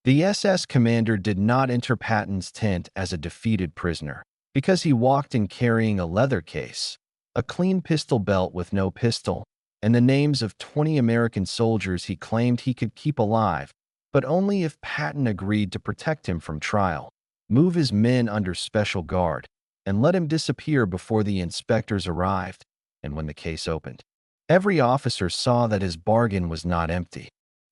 The SS commander did not enter Patton's tent as a defeated prisoner, because he walked in carrying a leather case, a clean pistol belt with no pistol, and the names of 20 American soldiers he claimed he could keep alive, but only if Patton agreed to protect him from trial, move his men under special guard, and let him disappear before the inspectors arrived and when the case opened. Every officer saw that his bargain was not empty.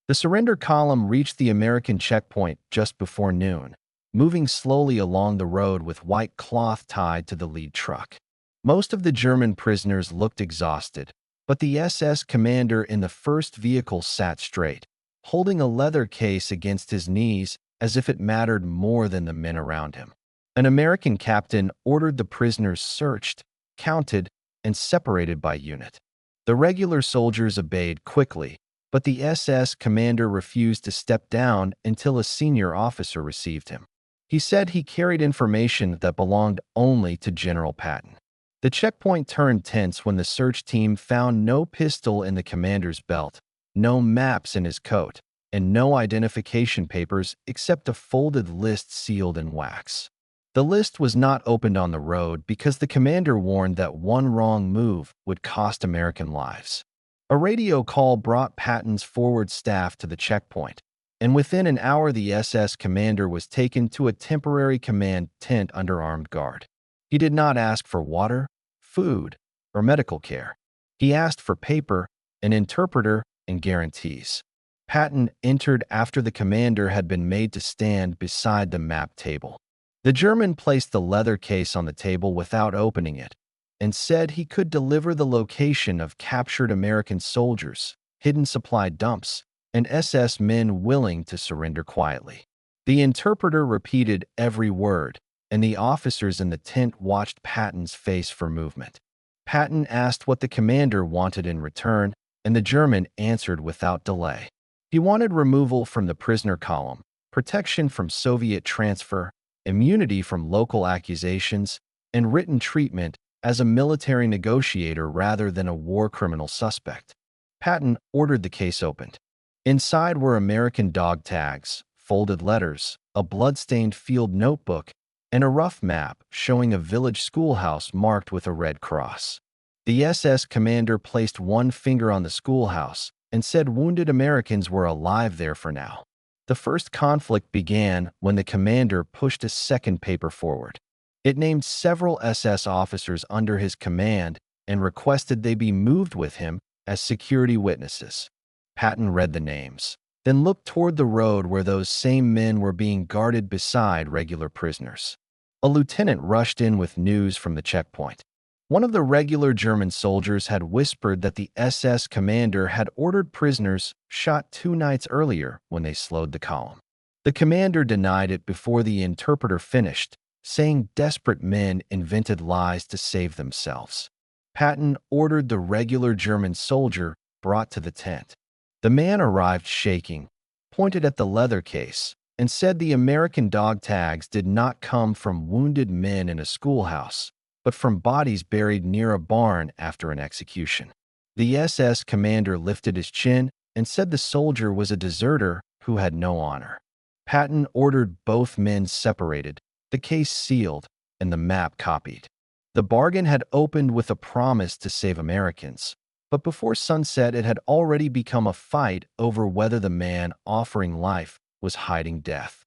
The surrender column reached the American checkpoint just before noon, moving slowly along the road with white cloth tied to the lead truck. Most of the German prisoners looked exhausted, but the SS commander in the first vehicle sat straight, holding a leather case against his knees as if it mattered more than the men around him. An American captain ordered the prisoners searched, counted, and separated by unit. The regular soldiers obeyed quickly, but the SS commander refused to step down until a senior officer received him. He said he carried information that belonged only to General Patton. The checkpoint turned tense when the search team found no pistol in the commander's belt, no maps in his coat, and no identification papers except a folded list sealed in wax. The list was not opened on the road because the commander warned that one wrong move would cost American lives. A radio call brought Patton's forward staff to the checkpoint, and within an hour the SS commander was taken to a temporary command tent under armed guard. He did not ask for water, food, or medical care. He asked for paper, an interpreter, and guarantees. Patton entered after the commander had been made to stand beside the map table. The German placed the leather case on the table without opening it and said he could deliver the location of captured American soldiers, hidden supply dumps, and SS men willing to surrender quietly. The interpreter repeated every word, and the officers in the tent watched Patton's face for movement. Patton asked what the commander wanted in return, and the German answered without delay. He wanted removal from the prisoner column, protection from Soviet transfer, immunity from local accusations, and written treatment as a military negotiator rather than a war criminal suspect. Patton ordered the case opened. Inside were American dog tags, folded letters, a blood-stained field notebook, and a rough map showing a village schoolhouse marked with a red cross. The SS commander placed one finger on the schoolhouse and said wounded Americans were alive there for now. The first conflict began when the commander pushed a second paper forward. It named several SS officers under his command and requested they be moved with him as security witnesses. Patton read the names, then looked toward the road where those same men were being guarded beside regular prisoners. A lieutenant rushed in with news from the checkpoint. One of the regular German soldiers had whispered that the SS commander had ordered prisoners shot 2 nights earlier when they slowed the column. The commander denied it before the interpreter finished, saying desperate men invented lies to save themselves. Patton ordered the regular German soldier brought to the tent. The man arrived shaking, pointed at the leather case, and said the American dog tags did not come from wounded men in a schoolhouse, but from bodies buried near a barn after an execution. The SS commander lifted his chin and said the soldier was a deserter who had no honor. Patton ordered both men separated, the case sealed, and the map copied. The bargain had opened with a promise to save Americans, but before sunset it had already become a fight over whether the man offering life was hiding death.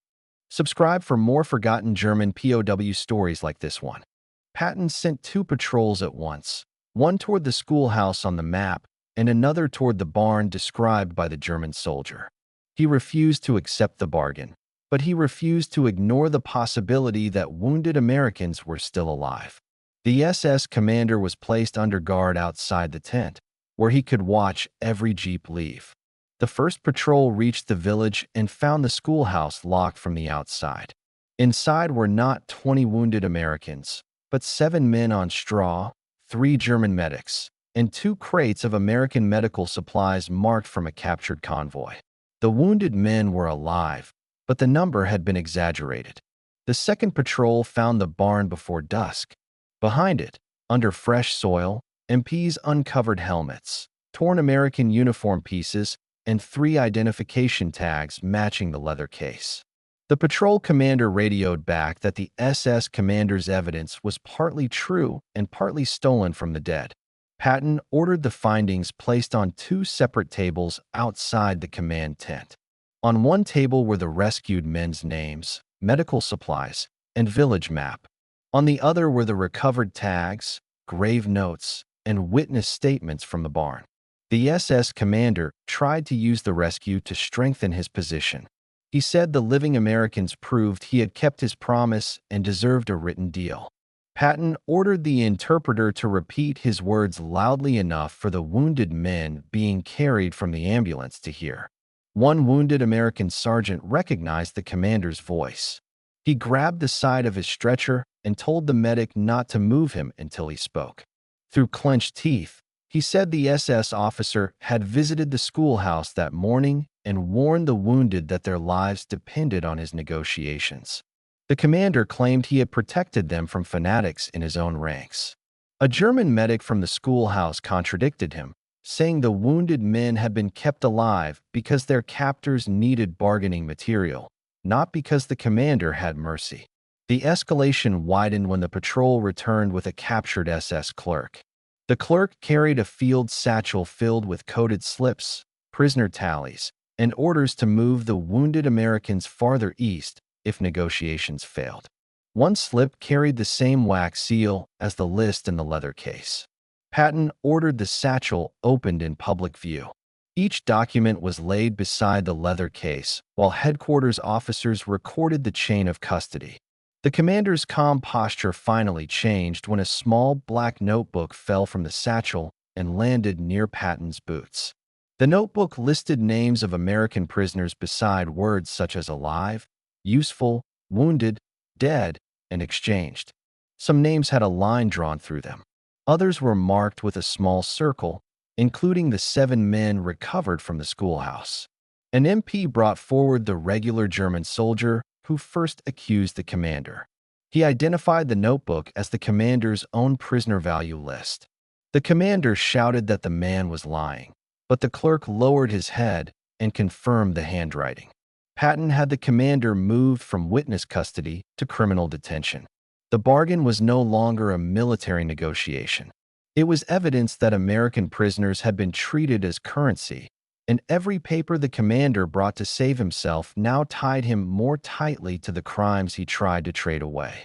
Subscribe for more forgotten German POW stories like this one. Patton sent 2 patrols at once, one toward the schoolhouse on the map and another toward the barn described by the German soldier. He refused to accept the bargain, but he refused to ignore the possibility that wounded Americans were still alive. The SS commander was placed under guard outside the tent, where he could watch every jeep leave. The first patrol reached the village and found the schoolhouse locked from the outside. Inside were not 20 wounded Americans, but 7 men on straw, 3 German medics, and 2 crates of American medical supplies marked from a captured convoy. The wounded men were alive, but the number had been exaggerated. The second patrol found the barn before dusk. Behind it, under fresh soil, MPs uncovered helmets, torn American uniform pieces, and 3 identification tags matching the leather case. The patrol commander radioed back that the SS commander's evidence was partly true and partly stolen from the dead. Patton ordered the findings placed on 2 separate tables outside the command tent. On one table were the rescued men's names, medical supplies, and village map. On the other were the recovered tags, grave notes, and witness statements from the barn. The SS commander tried to use the rescue to strengthen his position. He said the living Americans proved he had kept his promise and deserved a written deal. Patton ordered the interpreter to repeat his words loudly enough for the wounded men being carried from the ambulance to hear. One wounded American sergeant recognized the commander's voice. He grabbed the side of his stretcher and told the medic not to move him until he spoke. Through clenched teeth, he said the SS officer had visited the schoolhouse that morning and warned the wounded that their lives depended on his negotiations. The commander claimed he had protected them from fanatics in his own ranks. A German medic from the schoolhouse contradicted him, saying the wounded men had been kept alive because their captors needed bargaining material, not because the commander had mercy. The escalation widened when the patrol returned with a captured SS clerk. The clerk carried a field satchel filled with coded slips, prisoner tallies, and orders to move the wounded Americans farther east if negotiations failed. One slip carried the same wax seal as the list in the leather case. Patton ordered the satchel opened in public view. Each document was laid beside the leather case, while headquarters officers recorded the chain of custody. The commander's calm posture finally changed when a small black notebook fell from the satchel and landed near Patton's boots. The notebook listed names of American prisoners beside words such as alive, useful, wounded, dead, and exchanged. Some names had a line drawn through them. Others were marked with a small circle, including the 7 men recovered from the schoolhouse. An MP brought forward the regular German soldier who first accused the commander. He identified the notebook as the commander's own prisoner value list. The commander shouted that the man was lying, but the clerk lowered his head and confirmed the handwriting. Patton had the commander moved from witness custody to criminal detention. The bargain was no longer a military negotiation. It was evidence that American prisoners had been treated as currency, and every paper the commander brought to save himself now tied him more tightly to the crimes he tried to trade away.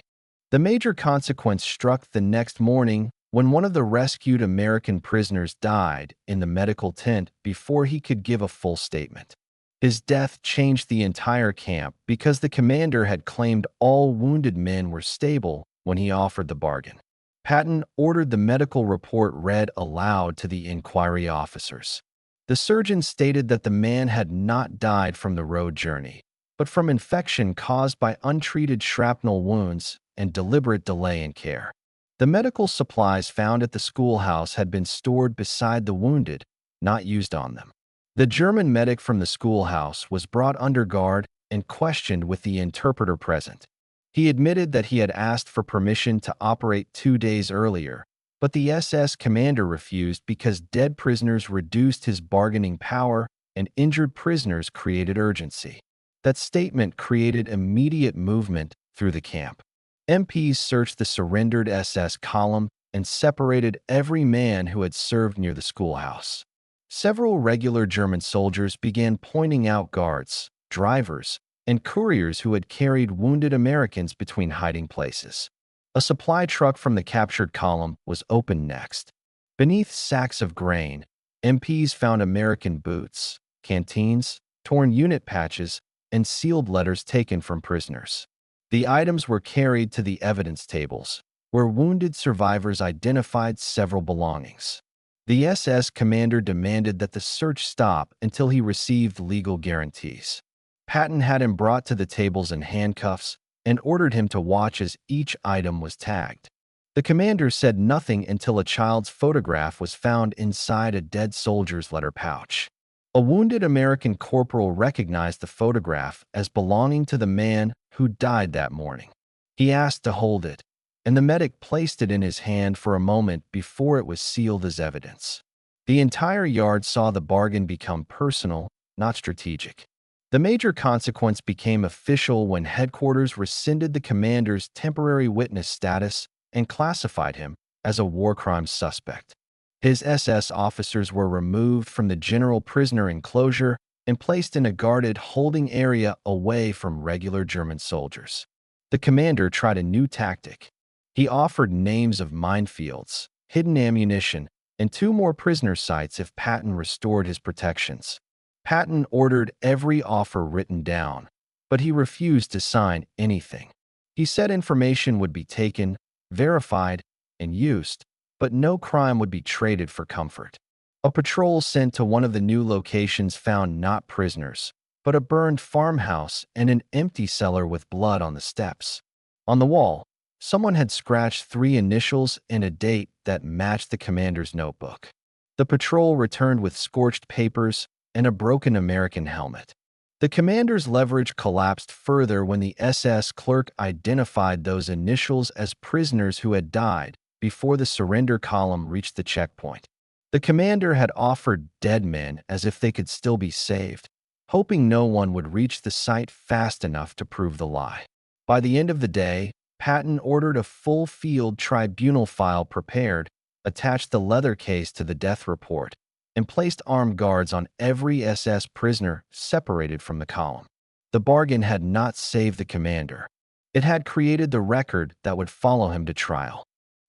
The major consequence struck the next morning when one of the rescued American prisoners died in the medical tent before he could give a full statement. His death changed the entire camp because the commander had claimed all wounded men were stable when he offered the bargain. Patton ordered the medical report read aloud to the inquiry officers. The surgeon stated that the man had not died from the road journey, but from infection caused by untreated shrapnel wounds and deliberate delay in care. The medical supplies found at the schoolhouse had been stored beside the wounded, not used on them. The German medic from the schoolhouse was brought under guard and questioned with the interpreter present. He admitted that he had asked for permission to operate 2 days earlier, but the SS commander refused because dead prisoners reduced his bargaining power and injured prisoners created urgency. That statement created immediate movement through the camp. MPs searched the surrendered SS column and separated every man who had served near the schoolhouse. Several regular German soldiers began pointing out guards, drivers, and couriers who had carried wounded Americans between hiding places. A supply truck from the captured column was opened next. Beneath sacks of grain, MPs found American boots, canteens, torn unit patches, and sealed letters taken from prisoners. The items were carried to the evidence tables, where wounded survivors identified several belongings. The SS commander demanded that the search stop until he received legal guarantees. Patton had him brought to the tables in handcuffs and ordered him to watch as each item was tagged. The commander said nothing until a child's photograph was found inside a dead soldier's letter pouch. A wounded American corporal recognized the photograph as belonging to the man who died that morning. He asked to hold it, and the medic placed it in his hand for a moment before it was sealed as evidence. The entire yard saw the bargain become personal, not strategic. The major consequence became official when headquarters rescinded the commander's temporary witness status and classified him as a war crimes suspect. His SS officers were removed from the general prisoner enclosure and placed in a guarded holding area away from regular German soldiers. The commander tried a new tactic. He offered names of minefields, hidden ammunition, and 2 more prisoner sites if Patton restored his protections. Patton ordered every offer written down, but he refused to sign anything. He said information would be taken, verified, and used, but no crime would be traded for comfort. A patrol sent to one of the new locations found not prisoners, but a burned farmhouse and an empty cellar with blood on the steps. On the wall, someone had scratched 3 initials and a date that matched the commander's notebook. The patrol returned with scorched papers and a broken American helmet. The commander's leverage collapsed further when the SS clerk identified those initials as prisoners who had died before the surrender column reached the checkpoint. The commander had offered dead men as if they could still be saved, hoping no one would reach the site fast enough to prove the lie. By the end of the day, Patton ordered a full field tribunal file prepared, attached the leather case to the death report, and placed armed guards on every SS prisoner separated from the column. The bargain had not saved the commander. It had created the record that would follow him to trial.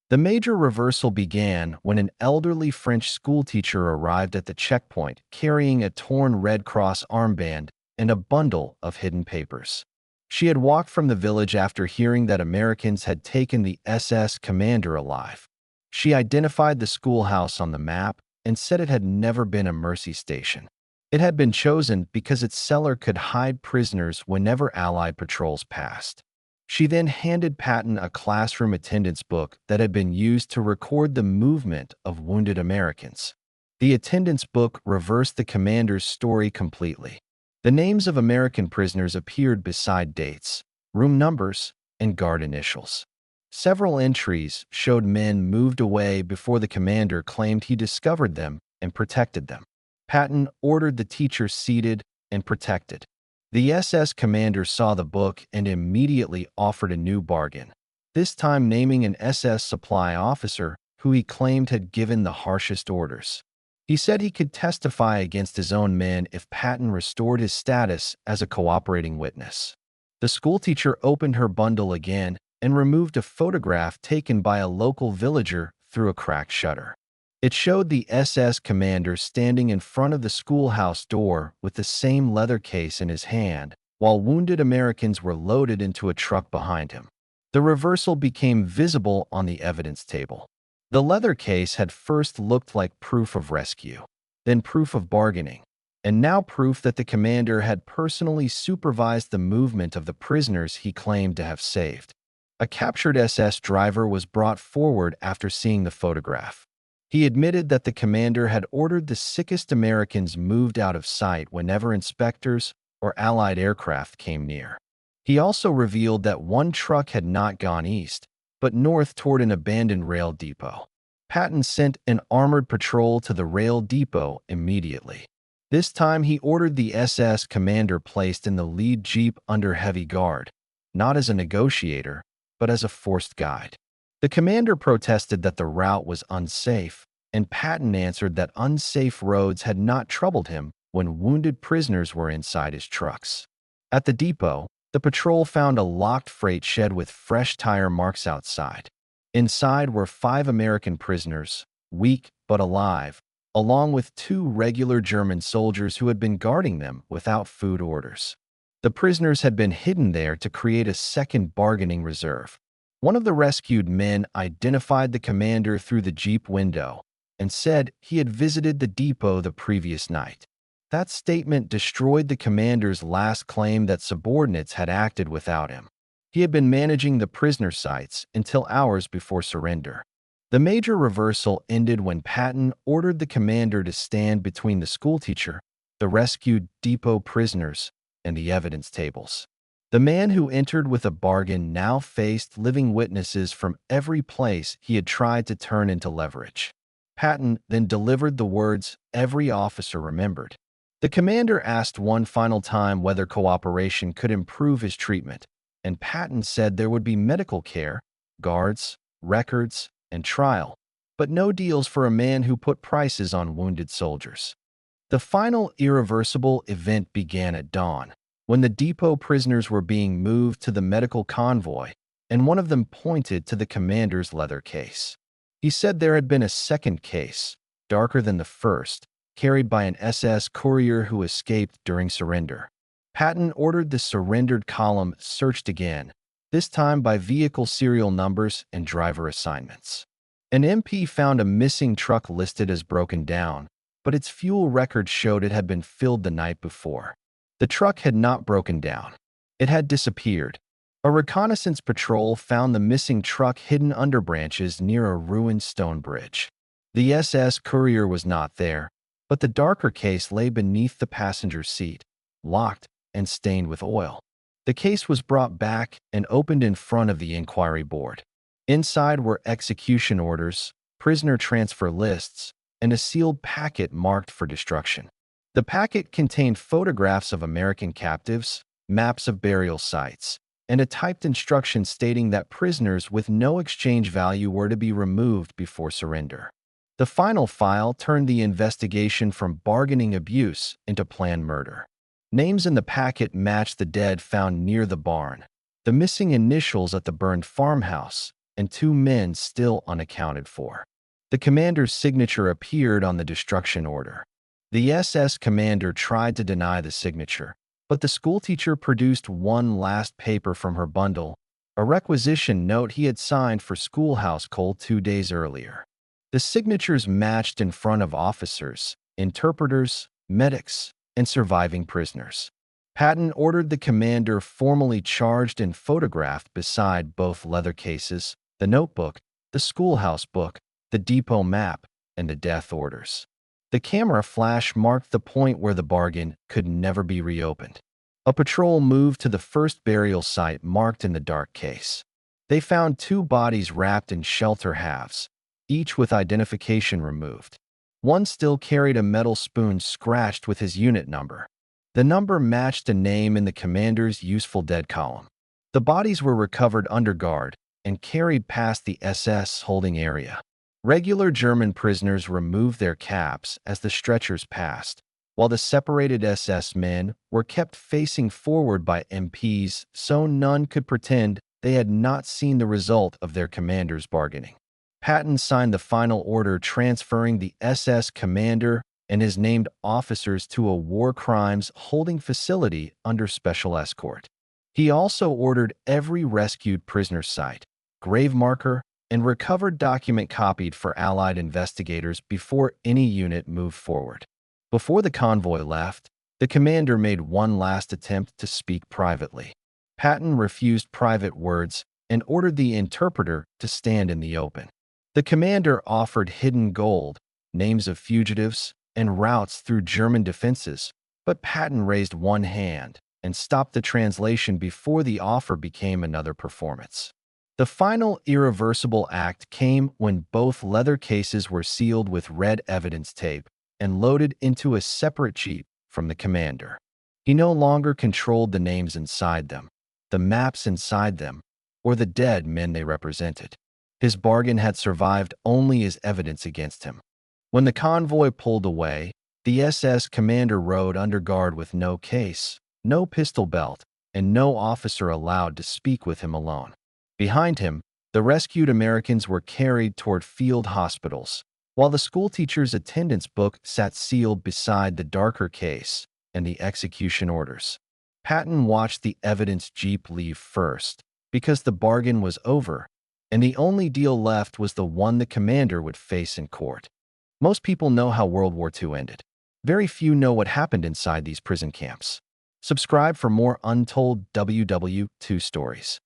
The major reversal began when an elderly French schoolteacher arrived at the checkpoint carrying a torn Red Cross armband and a bundle of hidden papers. She had walked from the village after hearing that Americans had taken the SS commander alive. She identified the schoolhouse on the map and said it had never been a mercy station. It had been chosen because its cellar could hide prisoners whenever Allied patrols passed. She then handed Patton a classroom attendance book that had been used to record the movement of wounded Americans. The attendance book reversed the commander's story completely. The names of American prisoners appeared beside dates, room numbers, and guard initials. Several entries showed men moved away before the commander claimed he discovered them and protected them. Patton ordered the teacher seated and protected. The SS commander saw the book and immediately offered a new bargain, this time naming an SS supply officer who he claimed had given the harshest orders. He said he could testify against his own men if Patton restored his status as a cooperating witness. The schoolteacher opened her bundle again and removed a photograph taken by a local villager through a cracked shutter. It showed the SS commander standing in front of the schoolhouse door with the same leather case in his hand, while wounded Americans were loaded into a truck behind him. The reversal became visible on the evidence table. The leather case had first looked like proof of rescue, then proof of bargaining, and now proof that the commander had personally supervised the movement of the prisoners he claimed to have saved. A captured SS driver was brought forward after seeing the photograph. He admitted that the commander had ordered the sickest Americans moved out of sight whenever inspectors or Allied aircraft came near. He also revealed that one truck had not gone east, but north toward an abandoned rail depot. Patton sent an armored patrol to the rail depot immediately. This time he ordered the SS commander placed in the lead jeep under heavy guard, not as a negotiator, but as a forced guide. The commander protested that the route was unsafe, and Patton answered that unsafe roads had not troubled him when wounded prisoners were inside his trucks. At the depot, the patrol found a locked freight shed with fresh tire marks outside. Inside were 5 American prisoners, weak but alive, along with 2 regular German soldiers who had been guarding them without food orders. The prisoners had been hidden there to create a second bargaining reserve. One of the rescued men identified the commander through the jeep window and said he had visited the depot the previous night. That statement destroyed the commander's last claim that subordinates had acted without him. He had been managing the prisoner sites until hours before surrender. The major reversal ended when Patton ordered the commander to stand between the schoolteacher, the rescued depot prisoners, and the evidence tables. The man who entered with a bargain now faced living witnesses from every place he had tried to turn into leverage. Patton then delivered the words every officer remembered. The commander asked one final time whether cooperation could improve his treatment, and Patton said there would be medical care, guards, records, and trial, but no deals for a man who put prices on wounded soldiers. The final irreversible event began at dawn, when the depot prisoners were being moved to the medical convoy, and one of them pointed to the commander's leather case. He said there had been a second case, darker than the first, carried by an SS courier who escaped during surrender. Patton ordered the surrendered column searched again, this time by vehicle serial numbers and driver assignments. An MP found a missing truck listed as broken down, but its fuel record showed it had been filled the night before. The truck had not broken down. It had disappeared. A reconnaissance patrol found the missing truck hidden under branches near a ruined stone bridge. The SS courier was not there, but the darker case lay beneath the passenger seat, locked and stained with oil. The case was brought back and opened in front of the inquiry board. Inside were execution orders, prisoner transfer lists, and a sealed packet marked for destruction. The packet contained photographs of American captives, maps of burial sites, and a typed instruction stating that prisoners with no exchange value were to be removed before surrender. The final file turned the investigation from bargaining abuse into planned murder. Names in the packet matched the dead found near the barn, the missing initials at the burned farmhouse, and 2 men still unaccounted for. The commander's signature appeared on the destruction order. The SS commander tried to deny the signature, but the schoolteacher produced one last paper from her bundle, a requisition note he had signed for schoolhouse coal 2 days earlier. The signatures matched in front of officers, interpreters, medics, and surviving prisoners. Patton ordered the commander formally charged and photographed beside both leather cases, the notebook, the schoolhouse book, the depot map, and the death orders. The camera flash marked the point where the bargain could never be reopened. A patrol moved to the first burial site marked in the dark case. They found 2 bodies wrapped in shelter halves, each with identification removed. One still carried a metal spoon scratched with his unit number. The number matched a name in the commander's useful dead column. The bodies were recovered under guard and carried past the SS holding area. Regular German prisoners removed their caps as the stretchers passed, while the separated SS men were kept facing forward by MPs so none could pretend they had not seen the result of their commander's bargaining. Patton signed the final order transferring the SS commander and his named officers to a war crimes holding facility under special escort. He also ordered every rescued prisoner site, grave marker, and recovered document copied for Allied investigators before any unit moved forward. Before the convoy left, the commander made one last attempt to speak privately. Patton refused private words and ordered the interpreter to stand in the open. The commander offered hidden gold, names of fugitives, and routes through German defenses, but Patton raised one hand and stopped the translation before the offer became another performance. The final irreversible act came when both leather cases were sealed with red evidence tape and loaded into a separate jeep from the commander. He no longer controlled the names inside them, the maps inside them, or the dead men they represented. His bargain had survived only as evidence against him. When the convoy pulled away, the SS commander rode under guard with no case, no pistol belt, and no officer allowed to speak with him alone. Behind him, the rescued Americans were carried toward field hospitals, while the schoolteacher's attendance book sat sealed beside the darker case and the execution orders. Patton watched the evidence jeep leave first, because the bargain was over, and the only deal left was the one the commander would face in court. Most people know how World War II ended. Very few know what happened inside these prison camps. Subscribe for more untold WWII stories.